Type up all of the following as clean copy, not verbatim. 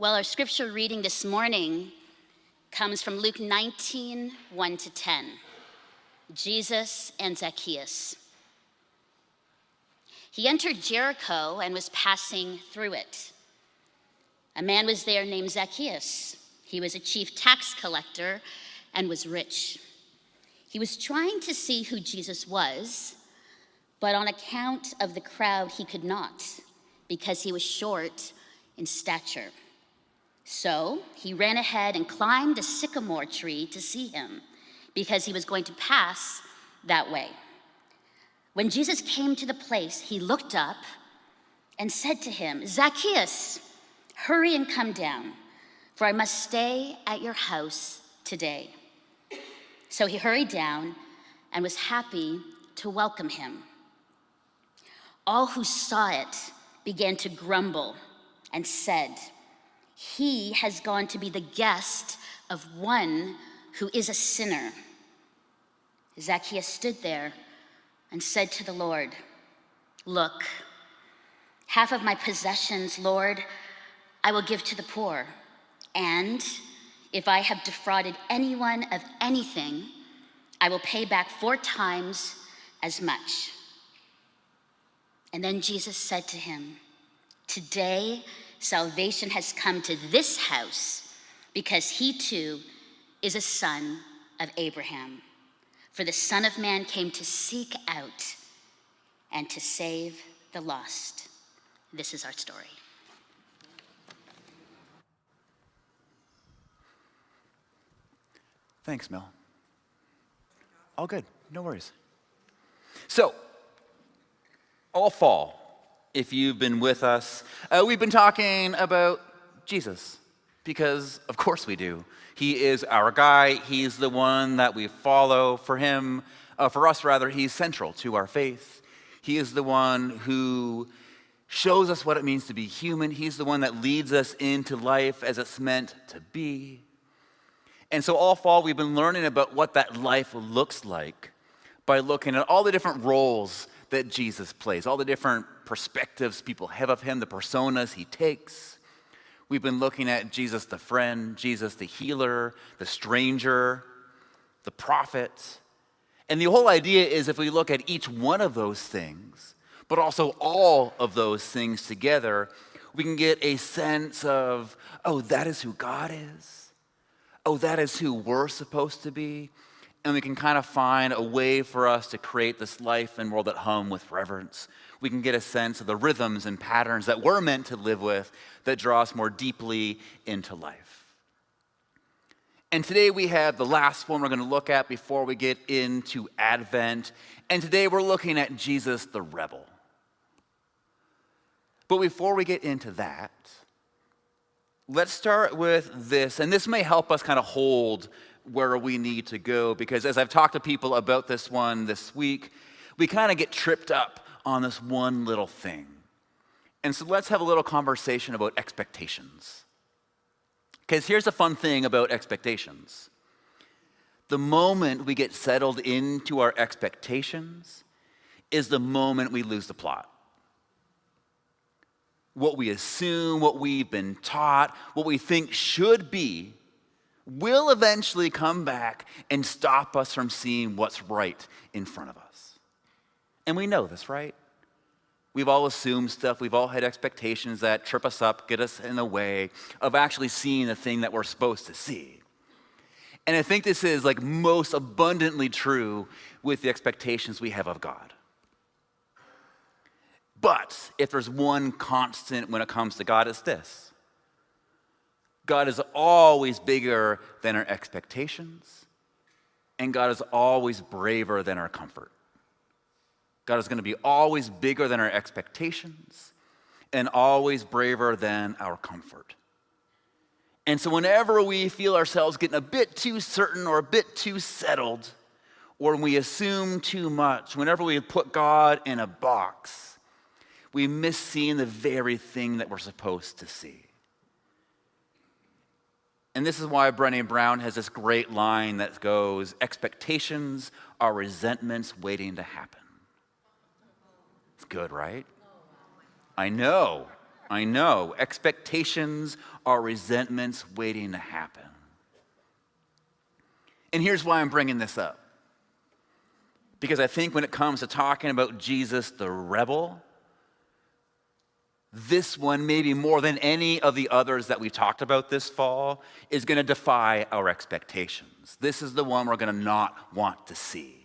Well, our scripture reading this morning comes from Luke 19, 1 to 10. Jesus and Zacchaeus. He entered Jericho and was passing through it. A man was there named Zacchaeus. He was a chief tax collector and was rich. He was trying to see who Jesus was, but on account of the crowd, he could not, because he was short in stature. So he ran ahead and climbed a sycamore tree to see him, because he was going to pass that way. When Jesus came to the place, he looked up and said to him, "Zacchaeus, hurry and come down, for I must stay at your house today." So he hurried down and was happy to welcome him. All who saw it began to grumble and said, "He has gone to be the guest of one who is a sinner." Zacchaeus stood there and said to the Lord, "Look, half of my possessions, Lord, I will give to the poor. And if I have defrauded anyone of anything, I will pay back 4 times as much." And then Jesus said to him, "Today, salvation has come to this house, because he too is a son of Abraham. For the Son of Man came to seek out and to save the lost." This is our story. Thanks, Mel. All good, no worries. So, all fall, if you've been with us, we've been talking about Jesus, because of course we do. He is our guy. He's the one that we follow. For us, he's central to our faith. He is the one who shows us what it means to be human. He's the one that leads us into life as it's meant to be. And so all fall, we've been learning about what that life looks like by looking at all the different roles that Jesus plays, all the different perspectives people have of him, the personas he takes. We've been looking at Jesus the friend, Jesus the healer, the stranger, the prophet. And the whole idea is, if we look at each one of those things, but also all of those things together, we can get a sense of, oh, that is who God is. Oh, that is who we're supposed to be. And we can kind of find a way for us to create this life and world at home with reverence. We can get a sense of the rhythms and patterns that we're meant to live with that draw us more deeply into life. And today we have the last one we're going to look at before we get into Advent. And today we're looking at Jesus the rebel. But before we get into that, let's start with this, and this may help us kind of hold where we need to go, because as I've talked to people about this one this week, we kind of get tripped up on this one little thing. And so let's have a little conversation about expectations. Because here's the fun thing about expectations. The moment we get settled into our expectations is the moment we lose the plot. What we assume, what we've been taught, what we think should be, will eventually come back and stop us from seeing what's right in front of us. And we know this, right? We've all assumed stuff. We've all had expectations that trip us up, get us in the way of actually seeing the thing that we're supposed to see. And I think this is like most abundantly true with the expectations we have of God. But if there's one constant when it comes to God, it's this: God is always bigger than our expectations, and God is always braver than our comfort. God is going to be always bigger than our expectations and always braver than our comfort. And so whenever we feel ourselves getting a bit too certain or a bit too settled, or when we assume too much, whenever we put God in a box, we miss seeing the very thing that we're supposed to see. And this is why Brené Brown has this great line that goes, "Expectations are resentments waiting to happen." It's good, right? I know. I know. Expectations are resentments waiting to happen. And here's why I'm bringing this up. Because I think when it comes to talking about Jesus the rebel, this one, maybe more than any of the others that we've talked about this fall, is going to defy our expectations. This is the one we're going to not want to see.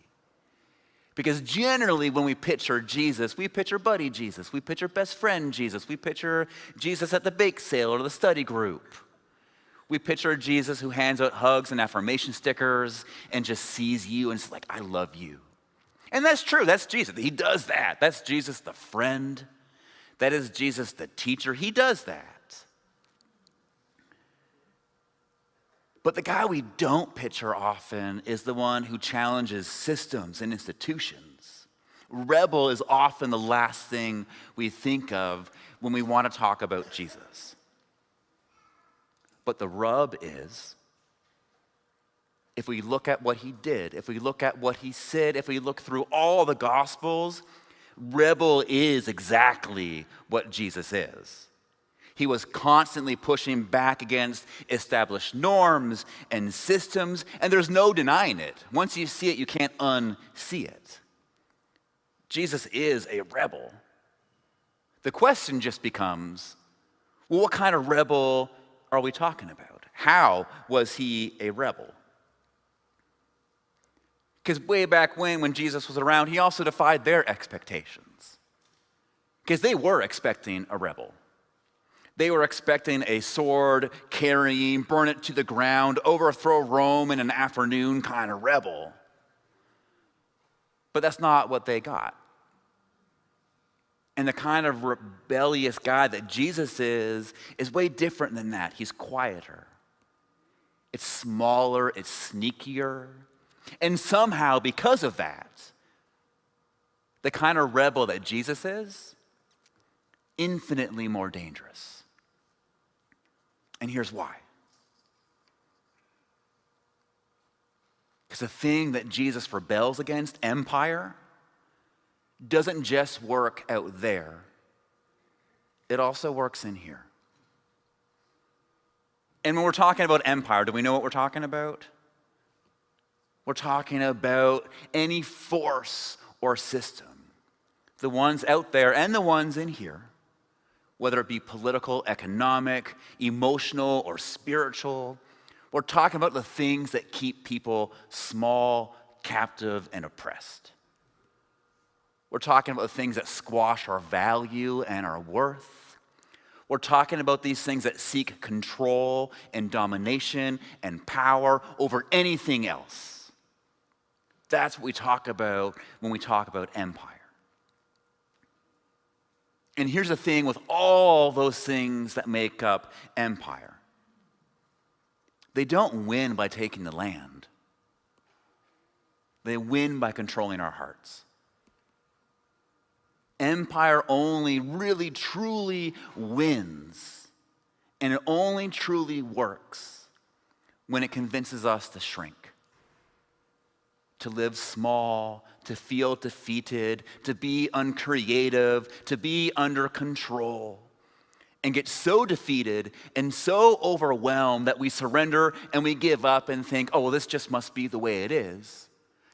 Because generally, when we picture Jesus, we picture buddy Jesus, we picture best friend Jesus, we picture Jesus at the bake sale or the study group. We picture Jesus who hands out hugs and affirmation stickers and just sees you and is like, I love you. And that's true, that's Jesus. He does that. That's Jesus the friend. That is Jesus the teacher. He does that. But the guy we don't picture often is the one who challenges systems and institutions. Rebel is often the last thing we think of when we want to talk about Jesus. But the rub is, if we look at what he did, if we look at what he said, if we look through all the Gospels, rebel is exactly what Jesus is. He was constantly pushing back against established norms and systems, and there's no denying it. Once you see it, you can't unsee it. Jesus is a rebel. The question just becomes, well, what kind of rebel are we talking about? How was he a rebel? Because way back when Jesus was around, he also defied their expectations. Because they were expecting a rebel. They were expecting a sword carrying, burn it to the ground, overthrow Rome in an afternoon kind of rebel. But that's not what they got. And the kind of rebellious guy that Jesus is way different than that. He's quieter. It's smaller, it's sneakier. And somehow, because of that, the kind of rebel that Jesus is, infinitely more dangerous. And here's why. Because the thing that Jesus rebels against, empire, doesn't just work out there. It also works in here. And when we're talking about empire, do we know what we're talking about? We're talking about any force or system, the ones out there and the ones in here, whether it be political, economic, emotional, or spiritual. We're talking about the things that keep people small, captive, and oppressed. We're talking about the things that squash our value and our worth. We're talking about these things that seek control and domination and power over anything else. That's what we talk about when we talk about empire. And here's the thing with all those things that make up empire. They don't win by taking the land. They win by controlling our hearts. Empire only really, truly wins, and it only truly works when it convinces us to shrink, to live small, to feel defeated, to be uncreative, to be under control, and get so defeated and so overwhelmed that we surrender and we give up and think, oh, well, this just must be the way it is.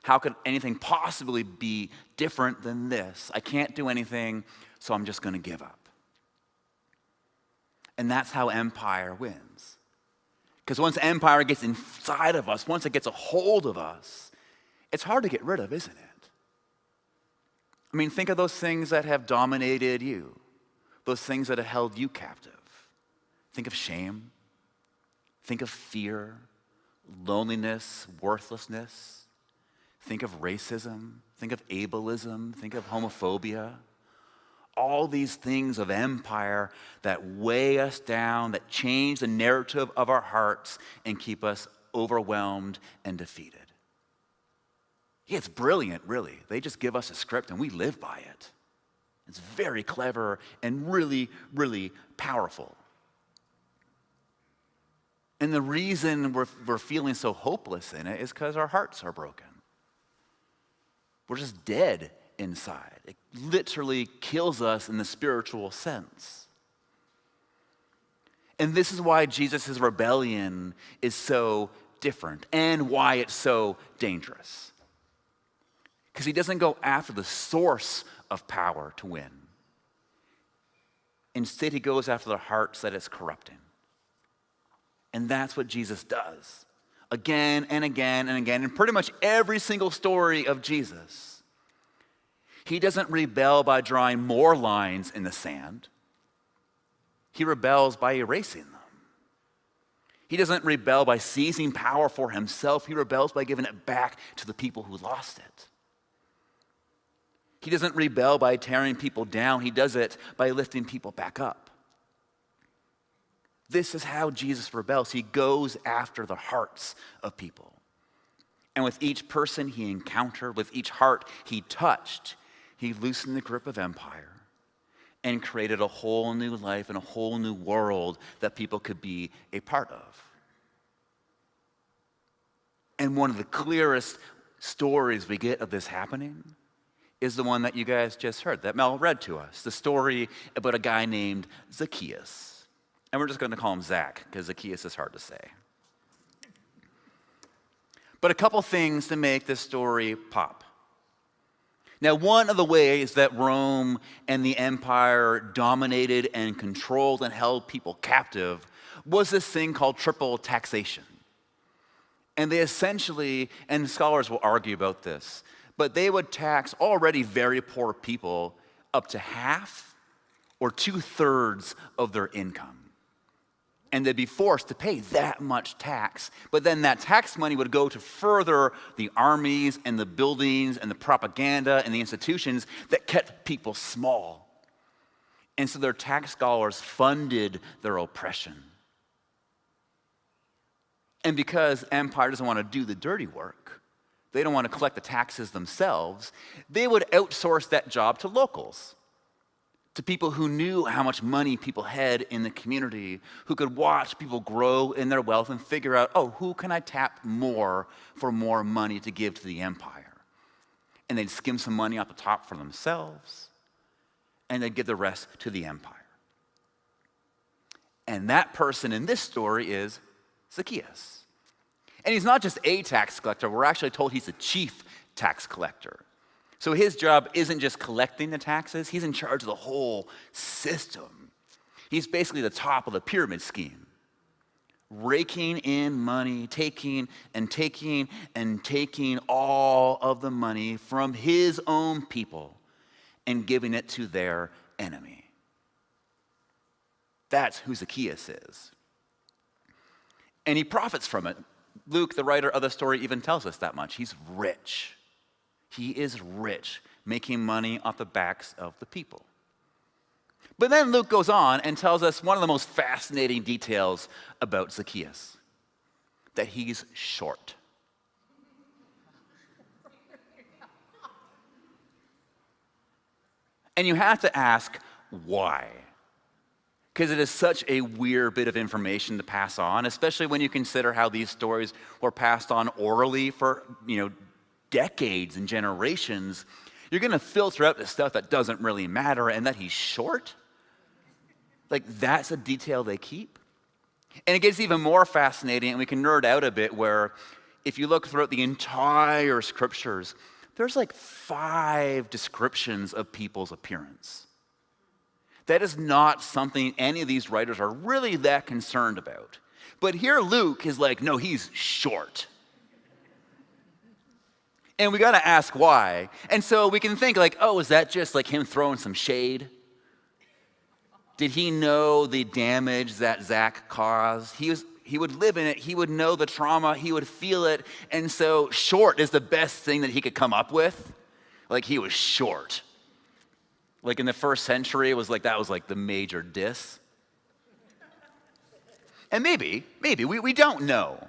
How could anything possibly be different than this? I can't do anything, so I'm just going to give up. And that's how empire wins. Because once empire gets inside of us, once it gets a hold of us, it's hard to get rid of, isn't it? I mean, think of those things that have dominated you, those things that have held you captive. Think of shame. Think of fear, loneliness, worthlessness. Think of racism. Think of ableism. Think of homophobia. All these things of empire that weigh us down, that change the narrative of our hearts and keep us overwhelmed and defeated. Yeah, it's brilliant, really. They just give us a script and we live by it. It's very clever and really, really powerful. And the reason we're feeling so hopeless in it is because our hearts are broken. We're just dead inside. It literally kills us in the spiritual sense. And this is why Jesus' rebellion is so different and why it's so dangerous. Because he doesn't go after the source of power to win. Instead, he goes after the hearts that it's corrupting. And that's what Jesus does again and again and again. In pretty much every single story of Jesus, he doesn't rebel by drawing more lines in the sand. He rebels by erasing them. He doesn't rebel by seizing power for himself. He rebels by giving it back to the people who lost it. He doesn't rebel by tearing people down. He does it by lifting people back up. This is how Jesus rebels. He goes after the hearts of people. And with each person he encountered, with each heart he touched, he loosened the grip of empire and created a whole new life and a whole new world that people could be a part of. And one of the clearest stories we get of this happening is the one that you guys just heard, that Mel read to us, the story about a guy named Zacchaeus. And we're just going to call him Zach, because Zacchaeus is hard to say. But a couple things to make this story pop. Now, one of the ways that Rome and the empire dominated and controlled and held people captive was this thing called triple taxation. And they essentially, and scholars will argue about this, but they would tax already very poor people up to half or 2/3 of their income. And they'd be forced to pay that much tax. But then that tax money would go to further the armies and the buildings and the propaganda and the institutions that kept people small. And so their tax dollars funded their oppression. And because empire doesn't want to do the dirty work, they don't want to collect the taxes themselves, they would outsource that job to locals. To people who knew how much money people had in the community, who could watch people grow in their wealth and figure out, oh, who can I tap more for more money to give to the empire? And they'd skim some money off the top for themselves, and they'd give the rest to the empire. And that person in this story is Zacchaeus. And he's not just a tax collector, we're actually told he's the chief tax collector. So his job isn't just collecting the taxes, he's in charge of the whole system. He's basically the top of the pyramid scheme, raking in money, taking all of the money from his own people and giving it to their enemy. That's who Zacchaeus is. And he profits from it. Luke, the writer of the story, even tells us that much. He's rich. He is rich, making money off the backs of the people. But then Luke goes on and tells us one of the most fascinating details about Zacchaeus, that he's short. And you have to ask, why? Because it is such a weird bit of information to pass on, especially when you consider how these stories were passed on orally for, decades and generations. You're going to filter out the stuff that doesn't really matter, and that he's short? Like, that's a detail they keep? And it gets even more fascinating, and we can nerd out a bit, where if you look throughout the entire scriptures, there's like 5 descriptions of people's appearance. That is not something any of these writers are really that concerned about. But here Luke is like, no, he's short. And we got to ask why. And so we can think like, oh, is that just like him throwing some shade? Did he know the damage that Zach caused? He would live in it. He would know the trauma. He would feel it. And so short is the best thing that he could come up with. Like, he was short. Like in the first century, it was like that was like the major diss. And maybe, we don't know.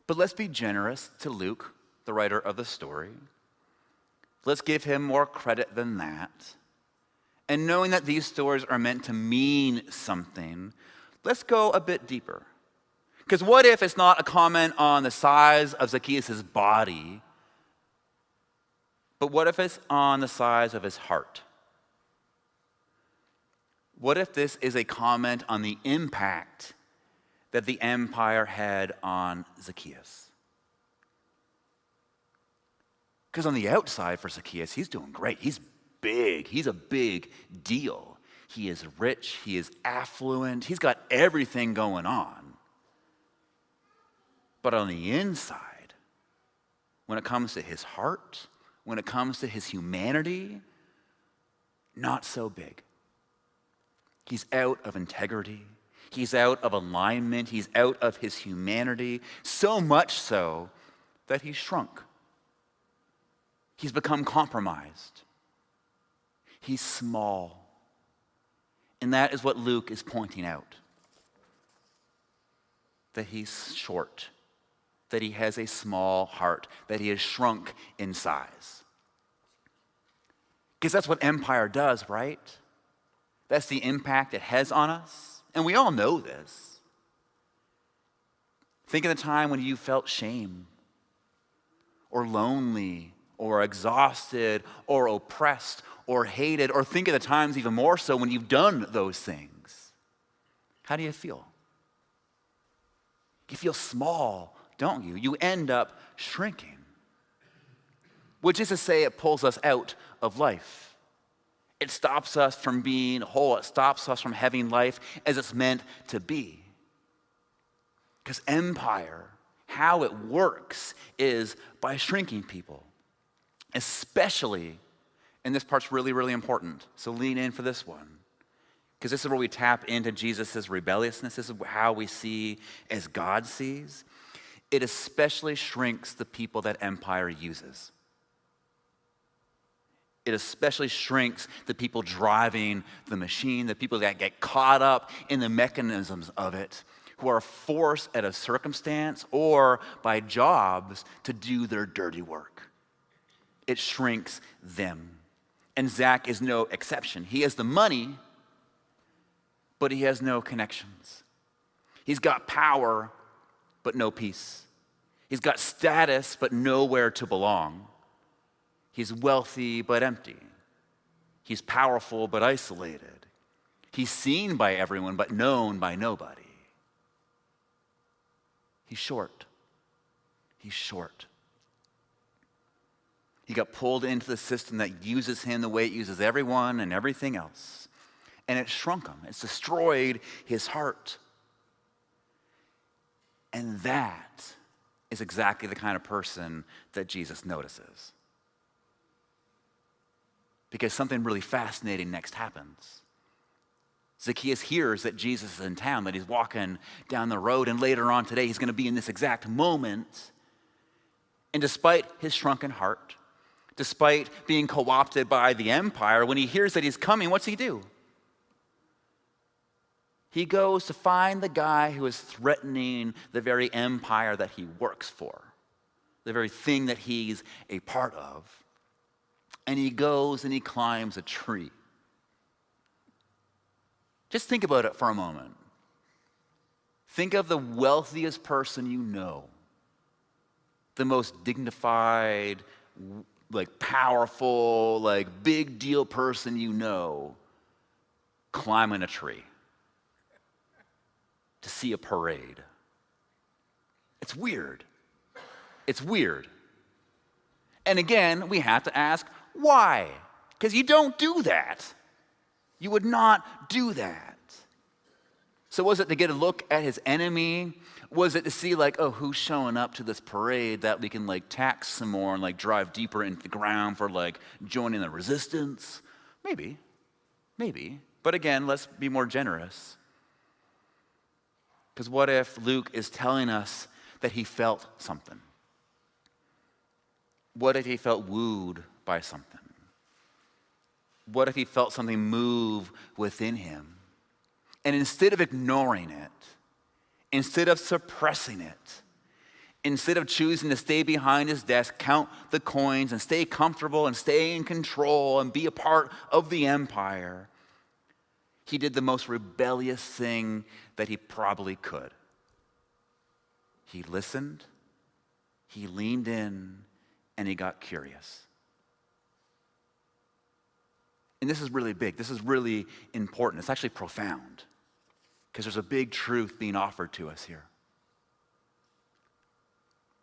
But let's be generous to Luke, the writer of the story. Let's give him more credit than that. And knowing that these stories are meant to mean something, let's go a bit deeper. Because what if it's not a comment on the size of Zacchaeus' body, but what if it's on the size of his heart? What if this is a comment on the impact that the empire had on Zacchaeus? Because on the outside for Zacchaeus, he's doing great. He's big. He's a big deal. He is rich. He is affluent. He's got everything going on. But on the inside, when it comes to his heart, when it comes to his humanity, not so big. He's out of integrity. He's out of alignment. He's out of his humanity, so much so that he's shrunk. He's become compromised. He's small. And that is what Luke is pointing out. That he's short, that he has a small heart, that he has shrunk in size. Because that's what empire does, right? That's the impact it has on us. And we all know this. Think of the time when you felt shame, or lonely, or exhausted, or oppressed, or hated, or think of the times even more so when you've done those things. How do you feel? You feel small, don't you? You end up shrinking. Which is to say, it pulls us out of life. It stops us from being whole. It stops us from having life as it's meant to be. Because empire, how it works is by shrinking people. Especially, and this part's really, really important, so lean in for this one. Because this is where we tap into Jesus' rebelliousness. This is how we see as God sees. It especially shrinks the people that empire uses. It especially shrinks the people driving the machine, the people that get caught up in the mechanisms of it, who are forced at a circumstance or by jobs to do their dirty work. It shrinks them. And Zach is no exception. He has the money, but he has no connections. He's got power, but no peace. He's got status, but nowhere to belong. He's wealthy, but empty. He's powerful, but isolated. He's seen by everyone, but known by nobody. He's short. He's short. He got pulled into the system that uses him the way it uses everyone and everything else. And it shrunk him. It's destroyed his heart. And that is exactly the kind of person that Jesus notices. Because something really fascinating next happens. Zacchaeus hears that Jesus is in town, that he's walking down the road, and later on today he's going to be in this exact moment. And despite his shrunken heart, despite being co-opted by the empire, when he hears that he's coming, what's he do? He goes to find the guy who is threatening the very empire that he works for, the very thing that he's a part of. And he goes and he climbs a tree. Just think about it for a moment. Think of the wealthiest person you know, the most dignified, like powerful, like big deal person you know, climbing a tree to see a parade. It's weird. It's weird. And again, we have to ask, why? Because you don't do that. You would not do that. So was it to get a look at his enemy? Was it to see like, oh, who's showing up to this parade that we can like tax some more and like drive deeper into the ground for like joining the resistance? Maybe. But again, let's be more generous. Because what if Luke is telling us that he felt something? What if he felt wooed by something? What if he felt something move within him? And instead of ignoring it, instead of suppressing it, instead of choosing to stay behind his desk, count the coins, and stay comfortable and stay in control and be a part of the empire, he did the most rebellious thing that he probably could. He listened, he leaned in, and he got curious. And this is really big. This is really important. It's actually profound because there's a big truth being offered to us here.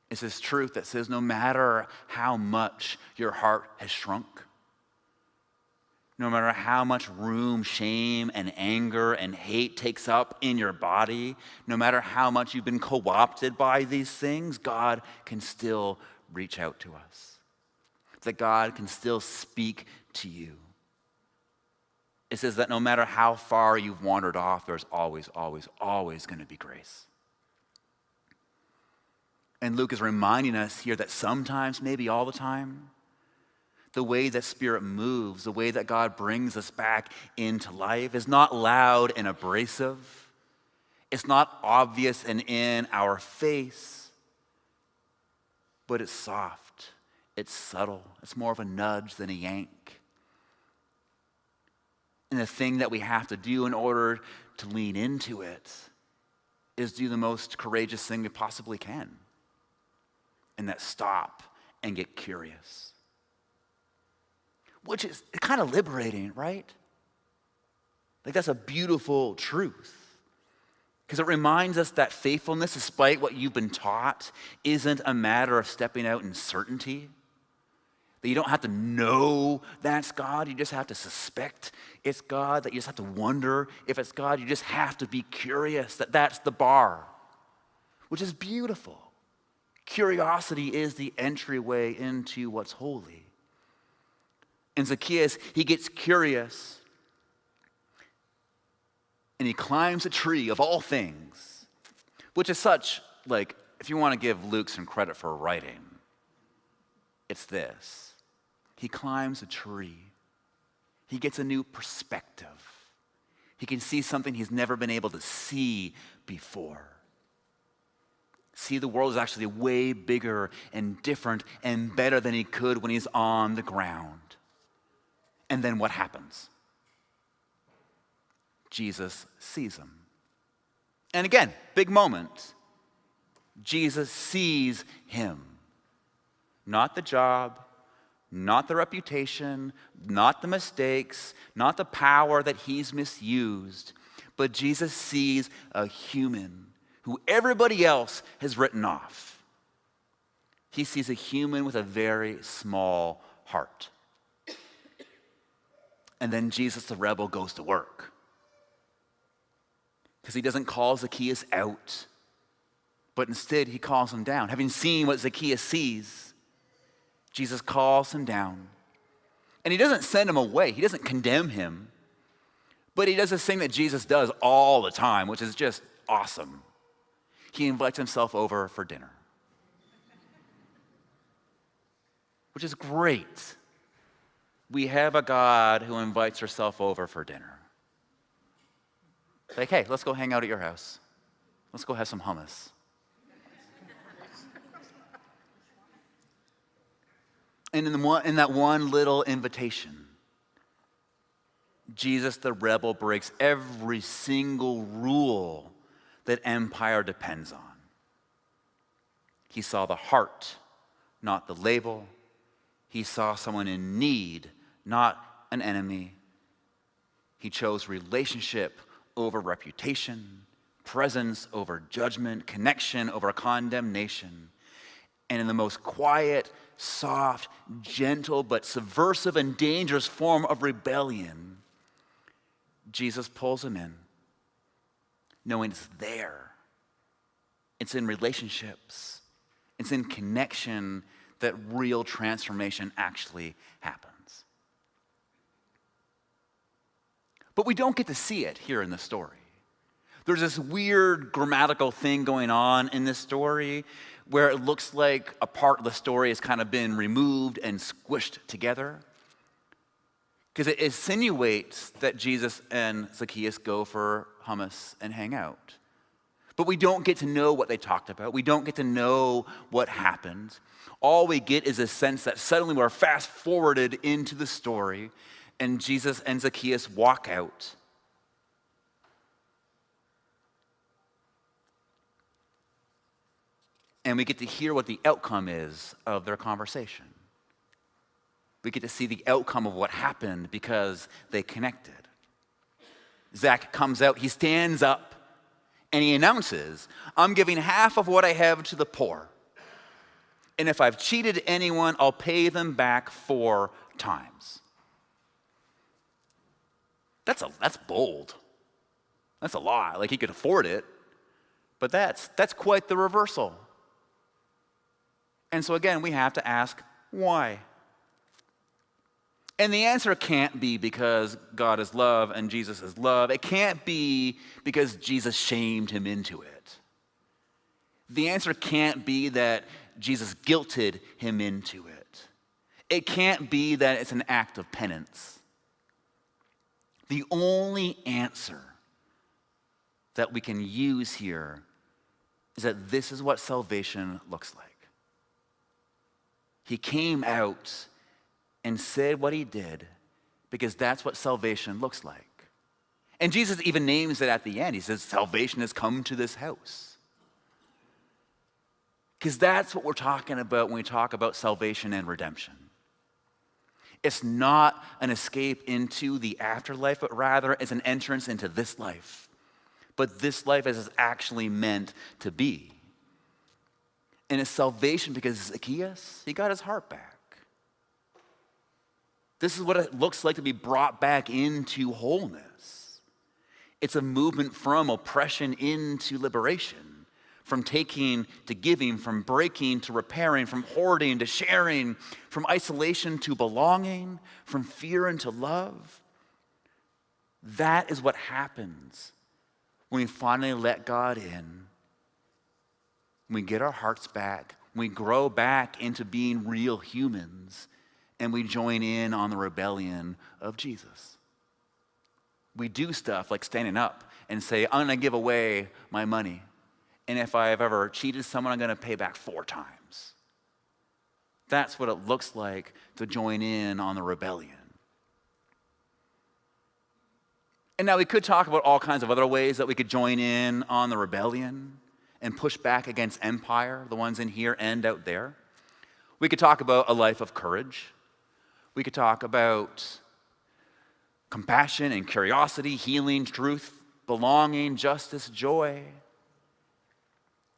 It's this truth that says no matter how much your heart has shrunk, no matter how much room shame and anger and hate takes up in your body, no matter how much you've been co-opted by these things, God can still reach out to us. That God can still speak to you. It says that no matter how far you've wandered off, there's always, always, always going to be grace. And Luke is reminding us here that sometimes, maybe all the time, the way that Spirit moves, the way that God brings us back into life is not loud and abrasive. It's not obvious and in our face, but it's soft, it's subtle, it's more of a nudge than a yank. And the thing that we have to do in order to lean into it is do the most courageous thing we possibly can. And that's stop and get curious. Which is kind of liberating, right? Like that's a beautiful truth. Because it reminds us that faithfulness, despite what you've been taught, isn't a matter of stepping out in certainty. That you don't have to know that's God, you just have to suspect it's God, that you just have to wonder if it's God, you just have to be curious, that that's the bar, which is beautiful. Curiosity is the entryway into what's holy. And Zacchaeus, he gets curious and he climbs a tree of all things, which is such, like, if you want to give Luke some credit for writing, it's this. He climbs a tree. He gets a new perspective. He can see something he's never been able to see before. See, the world is actually way bigger and different and better than he could when he's on the ground. And then what happens? Jesus sees him. And again, big moment. Jesus sees him. Not the job, not the reputation, not the mistakes, not the power that he's misused, but Jesus sees a human who everybody else has written off. He sees a human with a very small heart. And then Jesus the rebel goes to work. Because he doesn't call Zacchaeus out, but instead he calls him down. Having seen what Zacchaeus sees, Jesus calls him down. And he doesn't send him away. He doesn't condemn him. But he does this thing that Jesus does all the time, which is just awesome. He invites himself over for dinner. Which is great. We have a God who invites herself over for dinner. Like, hey, let's go hang out at your house. Let's go have some hummus. And in that one little invitation, Jesus the rebel breaks every single rule that empire depends on. He saw the heart, not the label. He saw someone in need, not an enemy. He chose relationship over reputation, presence over judgment, connection over condemnation. And in the most quiet, soft, gentle, but subversive and dangerous form of rebellion, Jesus pulls him in, knowing it's there. It's in relationships. It's in connection that real transformation actually happens. But we don't get to see it here in the story. There's this weird grammatical thing going on in this story where it looks like a part of the story has kind of been removed and squished together. Because it insinuates that Jesus and Zacchaeus go for hummus and hang out. But we don't get to know what they talked about. We don't get to know what happened. All we get is a sense that suddenly we're fast forwarded into the story and Jesus and Zacchaeus walk out. And we get to hear what the outcome is of their conversation. We get to see the outcome of what happened because they connected. Zach comes out, he stands up, and he announces, I'm giving half of what I have to the poor. And if I've cheated anyone, I'll pay them back 4 times. That's bold. That's a lot. Like, he could afford it, but that's quite the reversal. And so again, we have to ask, why? And the answer can't be because God is love and Jesus is love. It can't be because Jesus shamed him into it. The answer can't be that Jesus guilted him into it. It can't be that it's an act of penance. The only answer that we can use here is that this is what salvation looks like. He came out and said what he did because that's what salvation looks like. And Jesus even names it at the end. He says, salvation has come to this house. Because that's what we're talking about when we talk about salvation and redemption. It's not an escape into the afterlife, but rather it's an entrance into this life. But this life as it's actually meant to be. And it's salvation because Zacchaeus, he got his heart back. This is what it looks like to be brought back into wholeness. It's a movement from oppression into liberation, from taking to giving, from breaking to repairing, from hoarding to sharing, from isolation to belonging, from fear into love. That is what happens when we finally let God in. When we get our hearts back, when we grow back into being real humans, and we join in on the rebellion of Jesus. We do stuff like standing up and say, I'm going to give away my money. And if I have ever cheated someone, I'm going to pay back 4 times. That's what it looks like to join in on the rebellion. And now we could talk about all kinds of other ways that we could join in on the rebellion and push back against empire, the ones in here and out there. We could talk about a life of courage. We could talk about compassion and curiosity, healing, truth, belonging, justice, joy.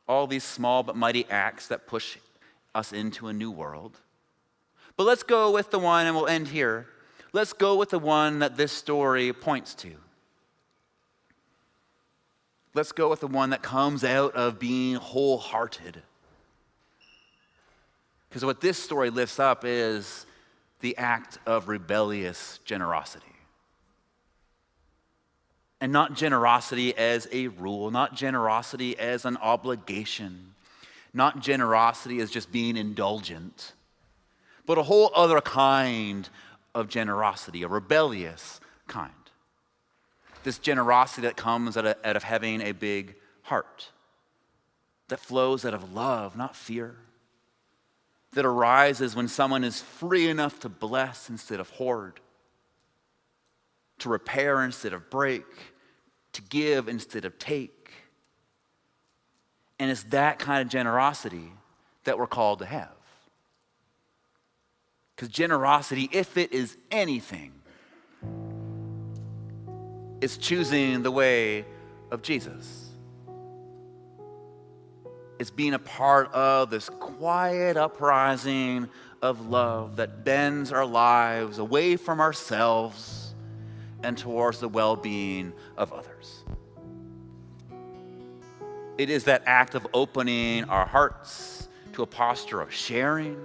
All these small but mighty acts that push us into a new world. But let's go with the one, and we'll end here. Let's go with the one that this story points to. Let's go with the one that comes out of being wholehearted. Because what this story lifts up is the act of rebellious generosity. And not generosity as a rule, not generosity as an obligation, not generosity as just being indulgent, but a whole other kind of generosity, a rebellious kind. This generosity that comes out of having a big heart, that flows out of love, not fear, that arises when someone is free enough to bless instead of hoard, to repair instead of break, to give instead of take. And it's that kind of generosity that we're called to have. Because generosity, if it is anything, is choosing the way of Jesus. It's being a part of this quiet uprising of love that bends our lives away from ourselves and towards the well-being of others. It is that act of opening our hearts to a posture of sharing,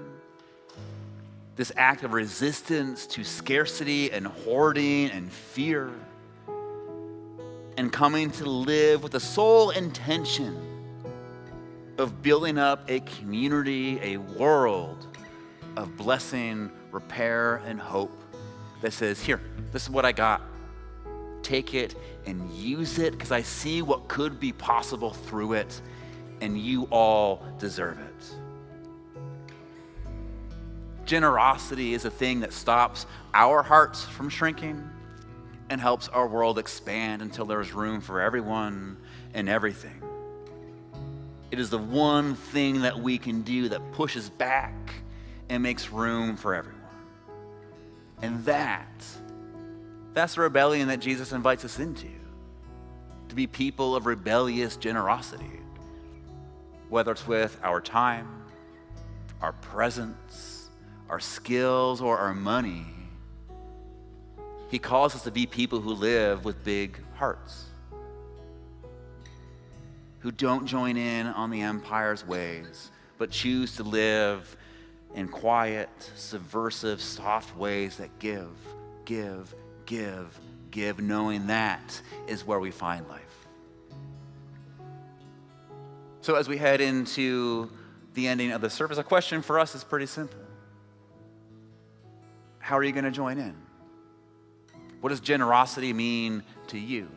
this act of resistance to scarcity and hoarding and fear, and coming to live with the sole intention of building up a community, a world of blessing, repair, and hope that says, here, this is what I got. Take it and use it because I see what could be possible through it, and you all deserve it. Generosity is a thing that stops our hearts from shrinking and helps our world expand until there's room for everyone and everything. It is the one thing that we can do that pushes back and makes room for everyone. And that's the rebellion that Jesus invites us into, to be people of rebellious generosity, whether it's with our time, our presence, our skills, or our money. He calls us to be people who live with big hearts, who don't join in on the empire's ways, but choose to live in quiet, subversive, soft ways that give, knowing that is where we find life. So as we head into the ending of the service, a question for us is pretty simple. How are you going to join in? What does generosity mean to you?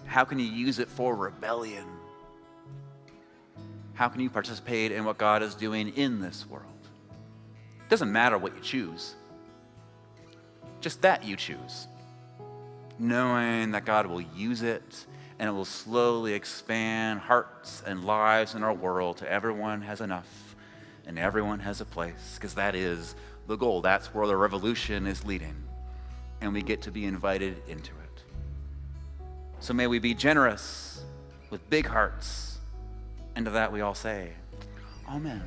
How can you use it for rebellion? How can you participate in what God is doing in this world? It doesn't matter what you choose, just that you choose, knowing that God will use it and it will slowly expand hearts and lives in our world to everyone has enough and everyone has a place, because that is the goal. That's where the revolution is leading, and we get to be invited into it. So may we be generous with big hearts, and to that we all say, Amen.